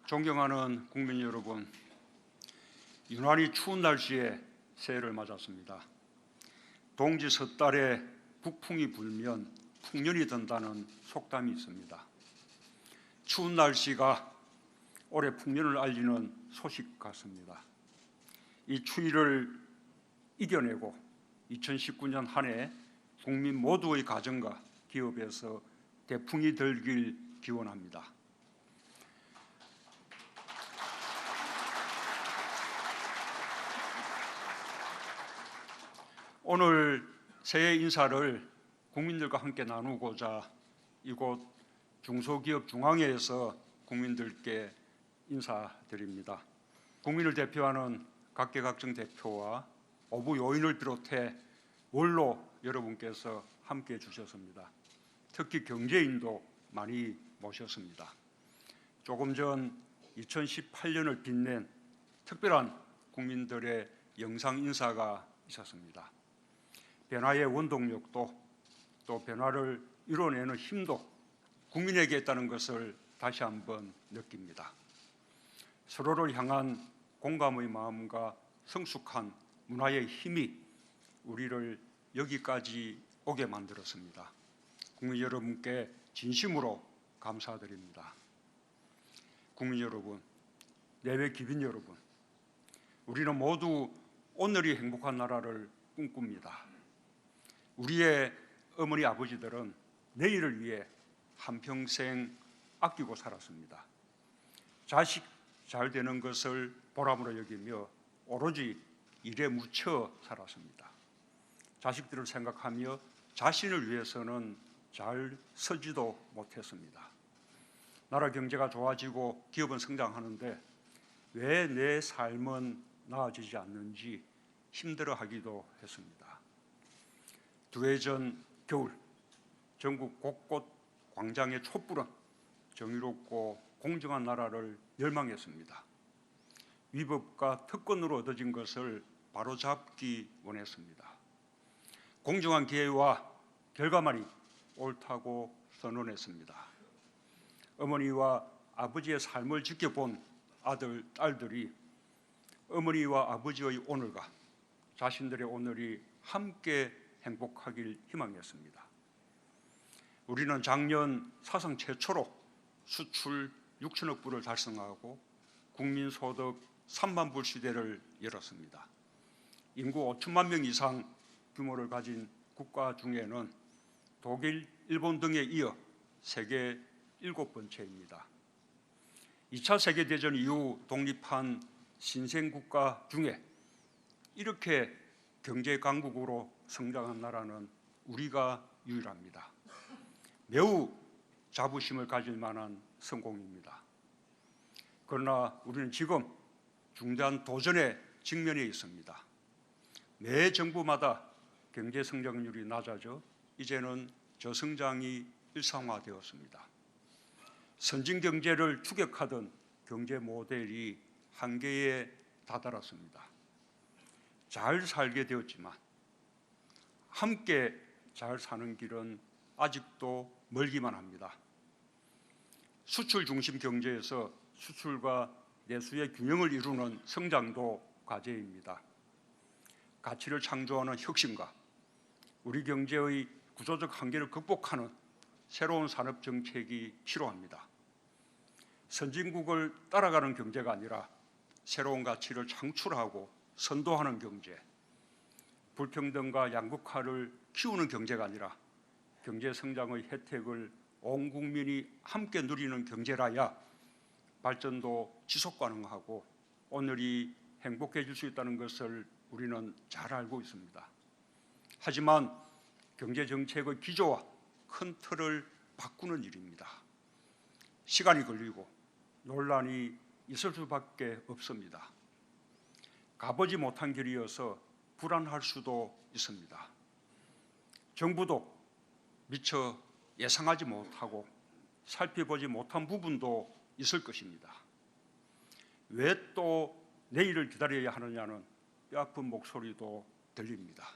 존경하는 국민 여러분, 유난히 추운 날씨에 새해를 맞았습니다. 동지 섣달에 북풍이 불면 풍년이 든다는 속담이 있습니다. 추운 날씨가 올해 풍년을 알리는 소식 같습니다. 이 추위를 이겨내고 2019년 한 해 국민 모두의 가정과 기업에서 대풍이 들길 기원합니다. 오늘 새해 인사를 국민들과 함께 나누고자 이곳 중소기업중앙회에서 국민들께 인사드립니다. 국민을 대표하는 각계각층 대표와 오부 요인을 비롯해 원로 여러분께서 함께해 주셨습니다. 특히 경제인도 많이 모셨습니다. 조금 전 2018년을 빛낸 특별한 국민들의 영상 인사가 있었습니다. 변화의 원동력도 또 변화를 이뤄내는 힘도 국민에게 있다는 것을 다시 한번 느낍니다. 서로를 향한 공감의 마음과 성숙한 문화의 힘이 우리를 여기까지 오게 만들었습니다. 국민 여러분께 진심으로 감사드립니다. 국민 여러분, 내외 기빈 여러분, 우리는 모두 오늘이 행복한 나라를 꿈꿉니다. 우리의 어머니 아버지들은 내일을 위해 한평생 아끼고 살았습니다. 자식 잘 되는 것을 보람으로 여기며 오로지 일에 묻혀 살았습니다. 자식들을 생각하며 자신을 위해서는 잘 서지도 못했습니다. 나라 경제가 좋아지고 기업은 성장하는데 왜 내 삶은 나아지지 않는지 힘들어하기도 했습니다. 두 해 전 겨울 전국 곳곳 광장의 촛불은 정의롭고 공정한 나라를 열망했습니다. 위법과 특권으로 얻어진 것을 바로잡기 원했습니다. 공정한 기회와 결과만이 옳다고 선언했습니다. 어머니와 아버지의 삶을 지켜본 아들, 딸들이 어머니와 아버지의 오늘과 자신들의 오늘이 함께 행복하길 희망했습니다. 우리는 작년 사상 최초로 수출 6천억 불을 달성하고 국민소득 3만 불 시대를 열었습니다. 인구 5천만 명 이상 규모를 가진 국가 중에는 독일, 일본 등에 이어 세계 7번째입니다. 2차 세계대전 이후 독립한 신생국가 중에 이렇게 경제 강국으로 성장한 나라는 우리가 유일합니다. 매우 자부심을 가질 만한 성공입니다. 그러나 우리는 지금 중대한 도전에 직면해 있습니다. 매 정부마다 경제 성장률이 낮아져 이제는 저성장이 일상화되었습니다. 선진 경제를 추격하던 경제 모델이 한계에 다다랐습니다. 잘 살게 되었지만 함께 잘 사는 길은 아직도 멀기만 합니다. 수출 중심 경제에서 수출과 내수의 균형을 이루는 성장도 과제입니다. 가치를 창조하는 혁신과 우리 경제의 구조적 한계를 극복하는 새로운 산업 정책이 필요합니다. 선진국을 따라가는 경제가 아니라 새로운 가치를 창출하고 선도하는 경제, 불평등과 양극화를 키우는 경제가 아니라 경제 성장의 혜택을 온 국민이 함께 누리는 경제라야 발전도 지속 가능하고 오늘이 행복해질 수 있다는 것을 우리는 잘 알고 있습니다. 하지만 경제 정책의 기조와 큰 틀을 바꾸는 일입니다. 시간이 걸리고 논란이 있을 수밖에 없습니다. 가보지 못한 길이어서 불안할 수도 있습니다. 정부도 미처 예상하지 못하고 살펴보지 못한 부분도 있을 것입니다. 왜 또 내일을 기다려야 하느냐는 뼈아픈 목소리도 들립니다.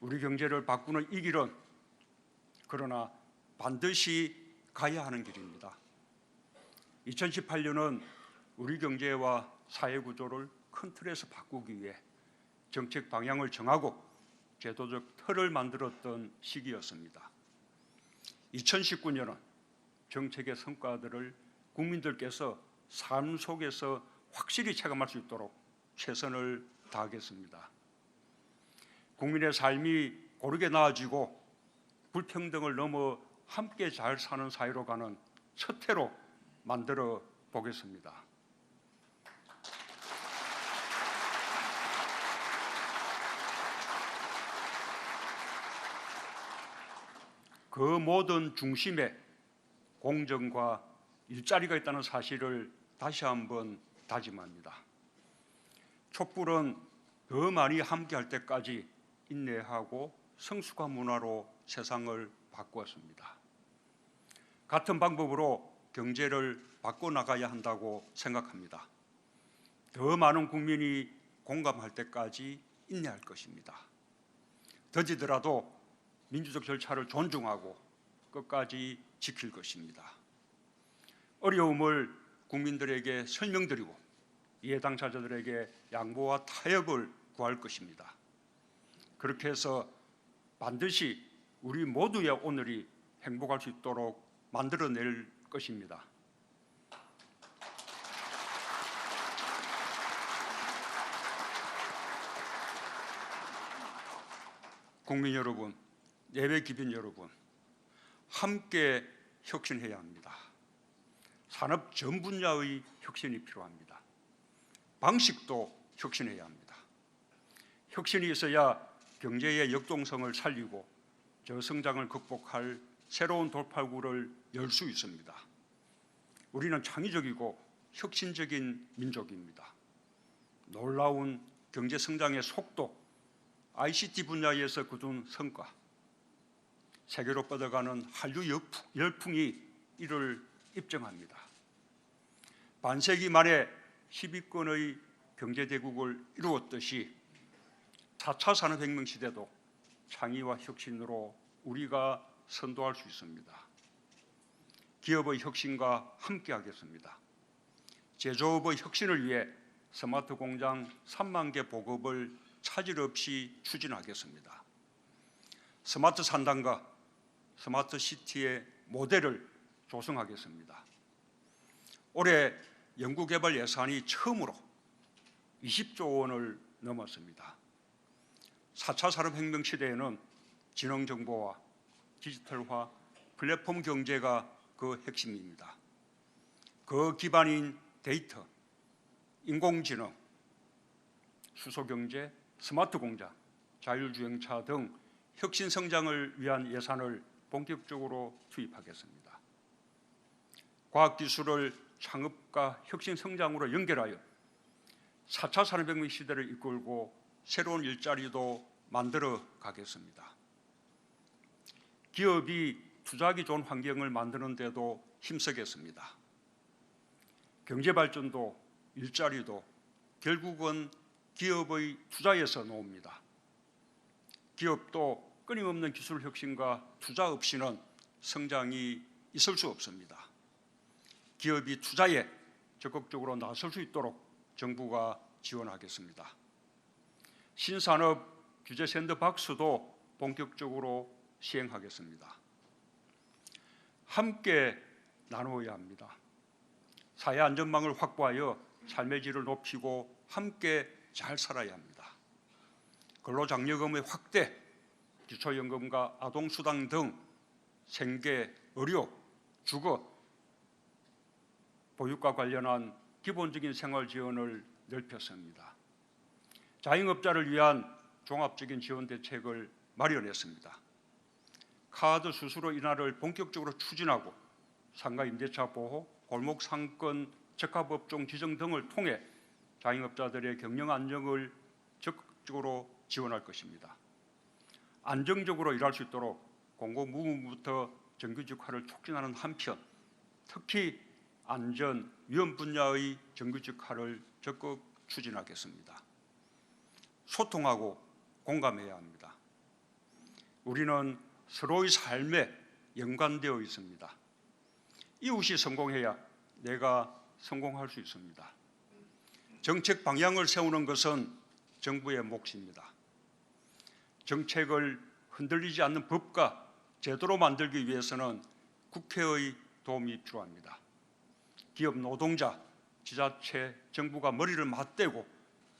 우리 경제를 바꾸는 이 길은 그러나 반드시 가야 하는 길입니다. 2018년은 우리 경제와 사회 구조를 큰 틀에서 바꾸기 위해 정책 방향을 정하고 제도적 틀을 만들었던 시기였습니다. 2019년은 정책의 성과들을 국민들께서 삶 속에서 확실히 체감할 수 있도록 최선을 다하겠습니다. 국민의 삶이 고르게 나아지고 불평등을 넘어 함께 잘 사는 사회로 가는 첫 해로 만들어 보겠습니다. 그 모든 중심에 공정과 일자리가 있다는 사실을 다시 한번 다짐합니다. 촛불은 더 많이 함께할 때까지 인내하고 성숙한 문화로 세상을 바꾸었습니다. 같은 방법으로 경제를 바꿔나가야 한다고 생각합니다. 더 많은 국민이 공감할 때까지 인내할 것입니다. 더디더라도 민주적 절차를 존중하고 끝까지 지킬 것입니다. 어려움을 국민들에게 설명드리고 이해 당사자들에게 양보와 타협을 구할 것입니다. 그렇게 해서 반드시 우리 모두의 오늘이 행복할 수 있도록 만들어낼 것입니다. 국민 여러분, 예배 기빈 여러분, 함께 혁신해야 합니다. 산업 전 분야의 혁신이 필요합니다. 방식도 혁신해야 합니다. 혁신이 있어야 경제의 역동성을 살리고 저성장을 극복할 새로운 돌파구를 열 수 있습니다. 우리는 창의적이고 혁신적인 민족입니다. 놀라운 경제 성장의 속도, ICT 분야에서 거둔 성과, 세계로 뻗어가는 한류 열풍이 이를 입증합니다. 반세기 만에 10위권의 경제대국을 이루었듯이 4차 산업혁명 시대도 창의와 혁신으로 우리가 선도할 수 있습니다. 기업의 혁신과 함께하겠습니다. 제조업의 혁신을 위해 스마트 공장 3만 개 보급을 차질 없이 추진하겠습니다. 스마트 산단과 스마트 시티의 모델을 조성하겠습니다. 올해 연구개발 예산이 처음으로 20조 원을 넘었습니다. 4차 산업혁명 시대에는 지능정보와 디지털화, 플랫폼 경제가 그 핵심입니다. 그 기반인 데이터, 인공지능, 수소경제, 스마트 공장, 자율주행차 등 혁신 성장을 위한 예산을 본격적으로 투입하겠습니다. 과학기술을 창업과 혁신 성장으로 연결하여 4차 산업혁명 시대를 이끌고 새로운 일자리도 만들어 가겠습니다. 기업이 투자하기 좋은 환경을 만드는 데도 힘쓰겠습니다. 경제발전도 일자리도 결국은 기업의 투자에서 나옵니다. 기업도 끊임없는 기술 혁신과 투자 없이는 성장이 있을 수 없습니다. 기업이 투자에 적극적으로 나설 수 있도록 정부가 지원하겠습니다. 신산업 규제 샌드박스도 본격적으로 시행하겠습니다. 함께 나누어야 합니다. 사회 안전망을 확보하여 삶의 질을 높이고 함께 잘 살아야 합니다. 근로장려금의 확대, 기초연금과 아동수당 등 생계, 의료, 주거, 보육과 관련한 기본적인 생활 지원을 넓혔습니다. 자영업자를 위한 종합적인 지원 대책을 마련했습니다. 카드 수수료 인하를 본격적으로 추진하고 상가 임대차 보호, 골목 상권 적합업종 지정 등을 통해 자영업자들의 경영 안정을 적극적으로 지원할 것입니다. 안정적으로 일할 수 있도록 공공부문부터 정규직화를 촉진하는 한편 특히 안전, 위험 분야의 정규직화를 적극 추진하겠습니다. 소통하고 공감해야 합니다. 우리는 서로의 삶에 연관되어 있습니다. 이웃이 성공해야 내가 성공할 수 있습니다. 정책 방향을 세우는 것은 정부의 몫입니다. 정책을 흔들리지 않는 법과 제도로 만들기 위해서는 국회의 도움이 필요합니다. 기업 노동자, 지자체, 정부가 머리를 맞대고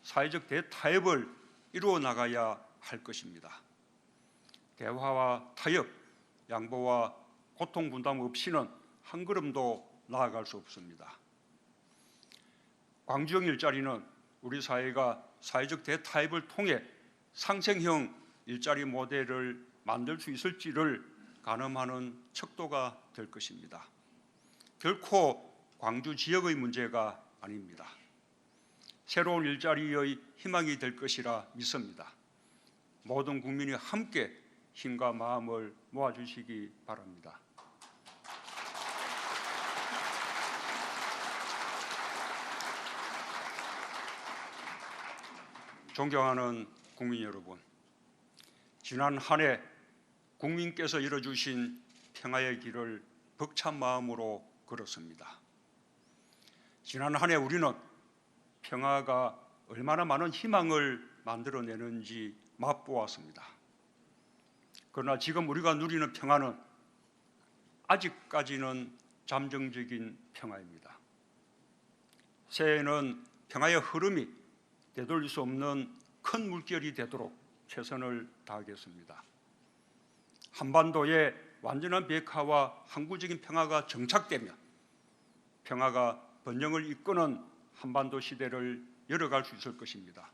사회적 대타협을 이루어 나가야 할 것입니다. 대화와 타협, 양보와 고통 분담 없이는 한 걸음도 나아갈 수 없습니다. 광주형 일자리는 우리 사회가 사회적 대타협을 통해 상생형 일자리 모델을 만들 수 있을지를 가늠하는 척도가 될 것입니다. 결코 광주 지역의 문제가 아닙니다. 새로운 일자리의 희망이 될 것이라 믿습니다. 모든 국민이 함께 힘과 마음을 모아주시기 바랍니다. 존경하는 국민 여러분, 지난 한 해 국민께서 열어주신 평화의 길을 벅찬 마음으로 걸었습니다. 지난 한 해 우리는 평화가 얼마나 많은 희망을 만들어내는지 맛보았습니다. 그러나 지금 우리가 누리는 평화는 아직까지는 잠정적인 평화입니다. 새해에는 평화의 흐름이 되돌릴 수 없는 큰 물결이 되도록 최선을 다하겠습니다. 한반도의 완전한 비핵화와 항구적인 평화가 정착되면 평화가 번영을 이끄는 한반도 시대를 열어갈 수 있을 것입니다.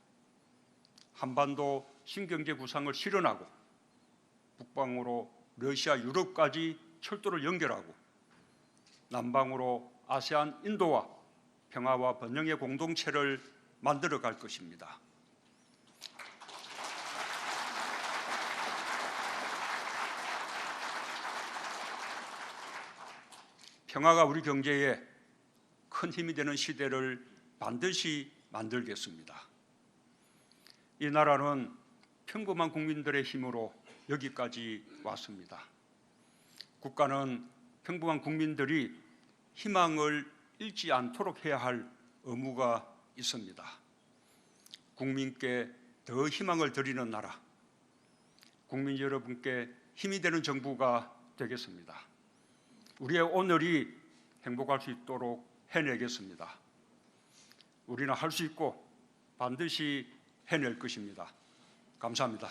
한반도 신경제 구상을 실현하고 북방으로 러시아, 유럽까지 철도를 연결하고 남방으로 아세안, 인도와 평화와 번영의 공동체를 만들어갈 것입니다. 평화가 우리 경제에 큰 힘이 되는 시대를 반드시 만들겠습니다. 이 나라는 평범한 국민들의 힘으로 여기까지 왔습니다. 국가는 평범한 국민들이 희망을 잃지 않도록 해야 할 의무가 있습니다. 국민께 더 희망을 드리는 나라, 국민 여러분께 힘이 되는 정부가 되겠습니다. 우리의 오늘이 행복할 수 있도록 해내겠습니다. 우리는 할 수 있고 반드시 해낼 것입니다. 감사합니다.